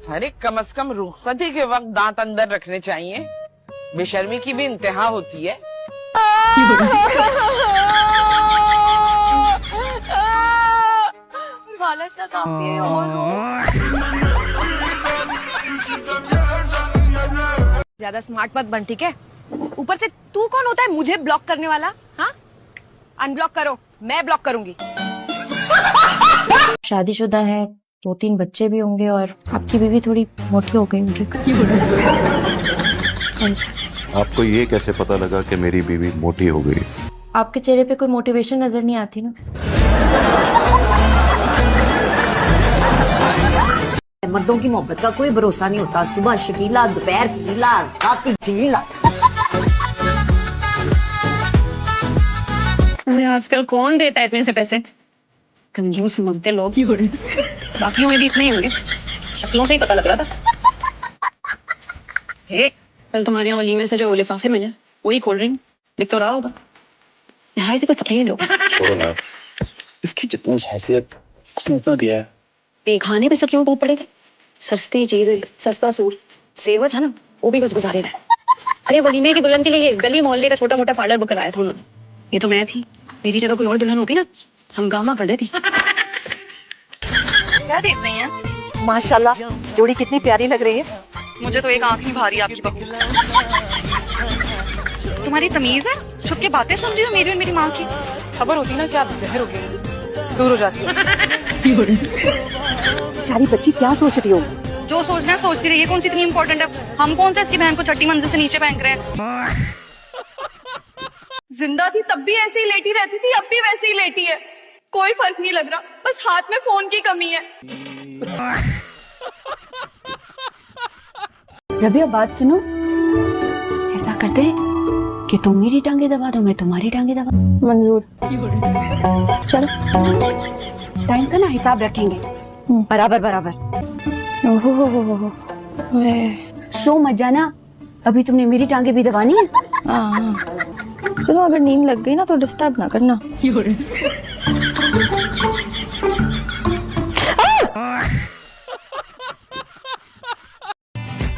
अरे कम से कम रुखसती के वक्त दांत अंदर रखने चाहिए। बेशर्मी की भी इंतहा होती है। हालत का काफी है और ज्यादा स्मार्ट मत बन, ठीक है? ऊपर से तू कौन होता है मुझे ब्लॉक करने वाला? हाँ, अनब्लॉक करो, मैं ब्लॉक करूंगी। शादीशुदा है, 2-3 बच्चे भी होंगे और आपकी बीवी थोड़ी मोटी हो गई होगी। आपको ये कैसे पता लगा कि मेरी बीवी मोटी हो गई? आपके चेहरे पे कोई मोटिवेशन नजर नहीं आती ना। मर्दों की मोहब्बत का कोई भरोसा नहीं होता। सुबह शकीला, दोपहर फजीला, रात जलीला। आजकल कौन देता है इतने से पैसे? कंजूस मंगते लोग ही हो रहे। बाकियों में भी इतने ही होंगे, शक्लों से ही पता लग रहा था। कल तुम्हारे यहाँ वलीमे से जो लिफाफे मिले वही खोल रही हूँ, दिख तो रहा होगा। यहाँ तो पता ही लोग। छोड़ो ना, इसकी जितनी हैसियत उसने उतना दिया है। खाने पे सब क्यों टूट पड़े थे? सस्ती चीजें, सस्ता सूट, जेवर था ना, वो भी बस गुजारे रहे। अरे वलीमे की दुल्हन के लिए गली मोहल्ले का छोटा मोटा पार्लर बुक कराया था उन्होंने। ये तो मैं थी, मेरी जगह कोई और दुल्हन होती ना, हंगामा कर देती। क्या देख रही हैं? माशाल्लाह, जोड़ी कितनी प्यारी लग रही है। मुझे तो एक आंख नहीं भारी आपकी बहू। तुम्हारी तमीज है, छुप के बातें सुन रही हो मेरी और मेरी माँ की। खबर होती ना कि आप जहर हो गई, दूर हो जाती है। बेचारी बच्ची क्या सोच रही हो? जो सोचना सोचती रही है, कौन सी इतनी इम्पोर्टेंट है? हम कौन सा इसकी बहन को छठी मंजिल से नीचे फेंक रहे हैं? जिंदा थी तब भी ऐसे ही लेटी रहती थी, अब भी वैसे ही लेटी है। कोई फर्क नहीं लग रहा, बस हाथ में फोन की कमी है। रबिया बात सुनो, ऐसा करते हैं कि तुम मेरी टांगे दबा दो, मैं तुम्हारी टांगे दबा। मंजूर। चलो टाइम का ना हिसाब रखेंगे, बराबर बराबर। ओहो, सो मत जाना, अभी तुमने मेरी टांगे भी दबानी है। हाँ, सुनो अगर नींद लग गई ना तो डिस्टर्ब ना करना।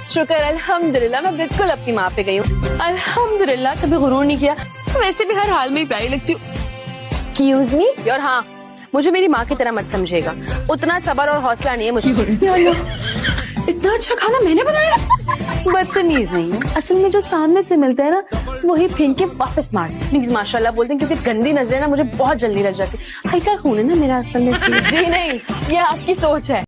शुक्र अल्हम्दुलिल्लाह, मैं बिल्कुल अपनी माँ पे गई हूँ। अल्हम्दुलिल्लाह, कभी गुरूर नहीं किया। वैसे भी हर हाल में ही प्यारी लगती हूँ। Excuse me. और हाँ, मुझे मेरी माँ की तरह मत समझेगा, उतना सब्र और हौसला नहीं है मुझे। इतना अच्छा खाना मैंने बनाया? बदतमीज नहीं है, असल में जो सामने से मिलता है ना वही फेंक के वापस मार। प्लीज माशाल्लाह बोलते हैं, क्योंकि गंदी नजरें ना मुझे बहुत जल्दी लग जाती है। हल्का खून है ना मेरा असल में। जी नहीं, ये आपकी सोच है।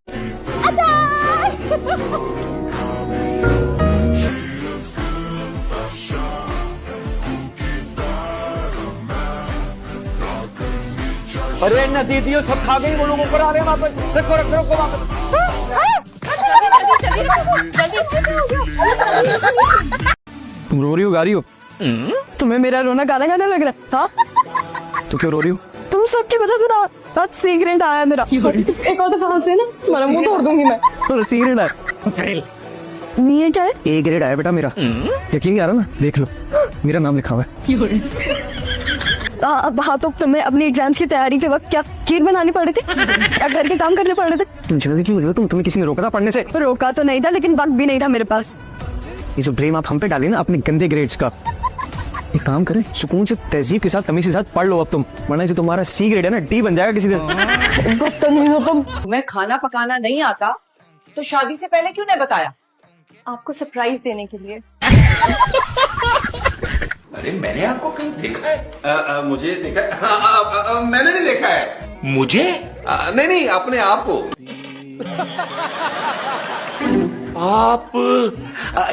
अरे नदीदियों सब खा गई, वो लोग ऊपर आ रहे हैं वापस। रखो रखो रखो वापस। तुम रो रही हो, गा रही हो? तुम्हें मेरा रोना गाना गाना लग रहा है? हाँ? तो क्यों रो रही हो? तुम सबकी वजह से ना आज सिगरेट आया मेरा। एक और दफा हंसे ना तुम्हारा मुंह तोड़ दूंगी मैं। तो सिगरेट आया? नहीं है क्या है? ए ग्रेड आया बेटा मेरा, यकीन नहीं आ रहा ना? देख लो, मेरा नाम लिखा हुआ है। हाँ, तो तुम्हें अपनी एग्जाम्स की तैयारी के वक्त क्या खीर बनानी पड़ रही थी? क्या घर के काम करने पड़ रहे थे? तुम जल्दी क्यों हो रही हो? तुम्हें किसी ने रोका था पढ़ने से? रोका तो नहीं था, लेकिन वक्त भी नहीं था मेरे पास। ये जो ब्लेम आप हम पे डाली ना अपने गंदे ग्रेड्स का, एक काम करें, सुकून से तहजीब के साथ तमीज के साथ पढ़ लो अब तुम, वरना जो तुम्हारा सी ग्रेड है ना डी बन जाएगा किसी दिन। तुम्हें खाना पकाना नहीं आता तो शादी से पहले क्यों नहीं बताया? आपको सरप्राइज देने के लिए। अरे मैंने आपको कहीं देखा है? मुझे देखा है? मैंने नहीं देखा है। मुझे? नहीं, अपने आप को। आप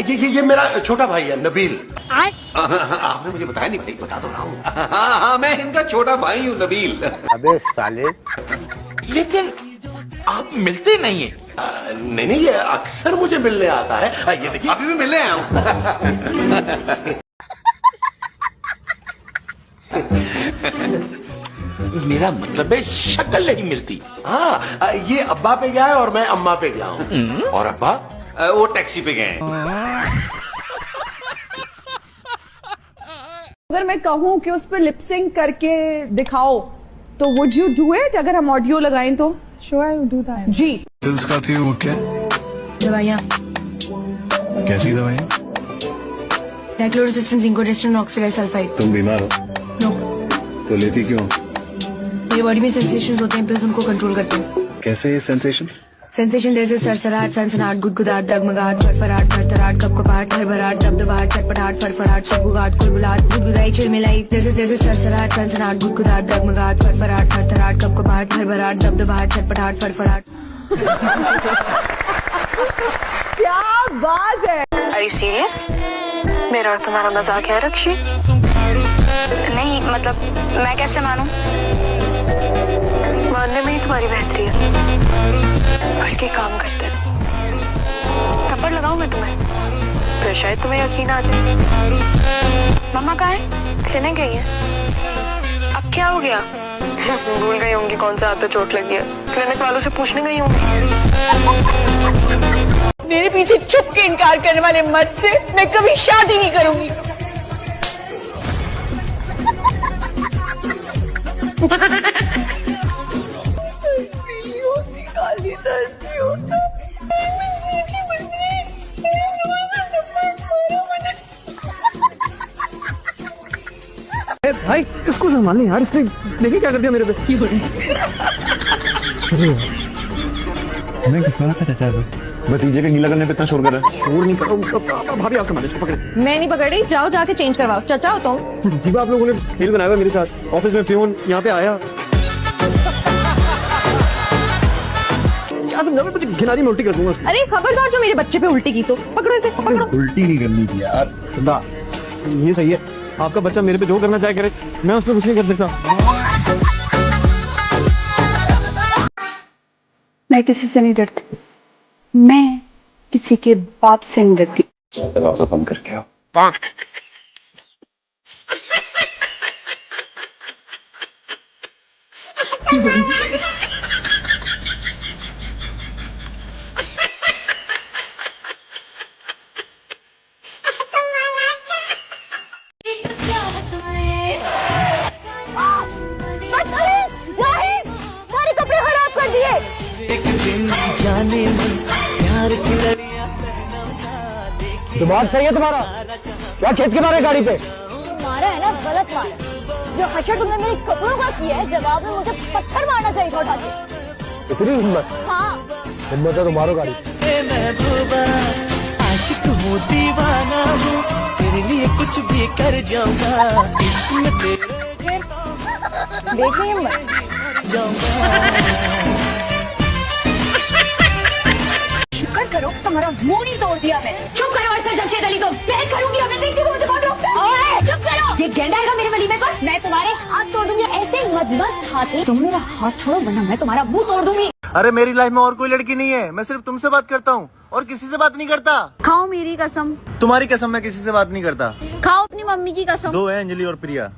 ये मेरा छोटा भाई है नबील। आपने मुझे बताया नहीं भाई, बता तो रहा हूँ। हाँ, मैं इनका छोटा भाई हूँ नबील। अबे साले, लेकिन आप मिलते नहीं है। नहीं, ये अक्सर मुझे मिलने आता है। ये देखिए, अभी भी मिलने आया हूँ। मेरा मतलब है शक्ल नहीं मिलती। हाँ, ये अब्बा पे गया है और मैं अम्मा पे गया हूँ, और अब्बा वो टैक्सी पे गए हैं। अगर मैं कहूँ कि उस पर लिपसिंग करके दिखाओ तो वुड यू डू इट? अगर हम ऑडियो लगाएं तो? Sure, I will do that. जी। दिल का थी वो क्या? दवाइयाँ कैसी दवाई? डाइक्लोरोसिस्टिन, जिंकोडेस्टिन, ऑक्सलेट सल्फाइड। तुम बीमार हो नो, तो लेती क्यों? मेरी बॉडी में सेंसेशंस होते हैं, पिल्स उनको कंट्रोल करते हैं। कैसे ये सेंसेशंस? सेंसेशन जैसे सरसराहट, सनसनाहट, गुदगुदाहट, डगमगाहट, फरफराहट, थरथराहट, कपकपाहट, हड़बड़ाहट, दबदबाहट, चटपटाहट, फरफराहट, सुगबुगाहट, कुलबुलाहट, गुदगुदाई, चिलमिलाई। जैसे सरसराहट, सनसनाहट, गुदगुदाहट, डगमगाहट, फरफराहट, थरथराहट, कपकपाहट, हड़बड़ाहट, दबदबाहट, चटपटाहट, फरफराहट। क्या बात है। Are you serious? मेरा और तुम्हारा मजाक है रक्षी? नहीं मतलब मैं कैसे मानूं? मानने में ही तुम्हारी बेहतरी है। बल्कि काम करते हैं। थप्पड़ लगाऊं मैं तुम्हें? फिर शायद तुम्हें यकीन आ जाए। मम्मा कहाँ है? क्लिनिक गई है। अब क्या हो गया? भूल गई होंगी कौन सा हाथ पे चोट लगी है। क्लिनिक वालों से पूछने गई होंगी। मेरे पीछे छुप के इनकार करने वाले मर्द से मैं कभी शादी नहीं करूंगी। भाई इसको संभाल यार, इसने देखिए क्या कर दिया मेरे पे। मैं किस तरह का चाचा भतीजे के गीला करने पे इतना शोर कर रहा है? शोर नहीं कर रहा हूँ, भाभी आप संभालिए, पकड़े। मैं नहीं पकड़ रही, जाओ जाके चेंज करवाओ। चाचा हो तुम? जी आप लोगों ने खेल बनाया हुआ मेरे साथ। ऑफिस में प्यून यहाँ पे आया, क्या समझा, मैं कुछ घिनारी में उल्टी कर दूंगा। अरे खबरदार, जो मेरे बच्चे पे उल्टी की तो पकड़ो इसे, पकड़ो। उल्टी नहीं करनी थी यार। खुदा ये सही है, आपका बच्चा मेरे पे जो करना चाहे करे, मैं उस पर कुछ नहीं कर सकता। मैं किसी से नहीं डरती, मैं किसी के बाप से नहीं डरती। कम करके आओ। सारे कपड़े खराब कर दिए। दिमाग सही है तुम्हारा? क्या खींच के मारे गाड़ी पे? मारा है ना, गलत मारा। जो हशर तुमने मेरे कपड़ों का किया है, जवाब में मुझे पत्थर मारना चाहिए था उठा के। इतनी हिम्मत? हाँ, हिम्मत है तो मारो गाड़ी। आशिक हूँ, दीवाना हूँ, तेरे लिए कुछ भी कर जाऊंगा। देख रही हिम्मत। शुक्र करो तुम्हारा मुंह नहीं तोड़ दिया मैं। चुप करो अरसर जमशेद अली, तुम बहन करूंगी अब। देखती हूँ मुझे कौन रोकता है। ओए चुप करो, ये गेंडा आएगा मेरे वलीमे पर, मैं तुम्हारे हाथ तोड़ दूंगी। ऐसे मदमस्त हाथी, तुम मेरा हाथ छोड़ो वरना मैं तुम्हारा मुंह तोड़ दूंगी। अरे मेरी लाइफ में और कोई लड़की नहीं है, मैं सिर्फ तुमसे बात करता हूँ और किसी से बात नहीं करता। खाओ मेरी कसम। तुम्हारी कसम, मैं किसी से बात नहीं करता। खाओ अपनी मम्मी की कसम। दो है, अंजलि और प्रिया।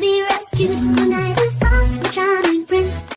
be rescued tonight.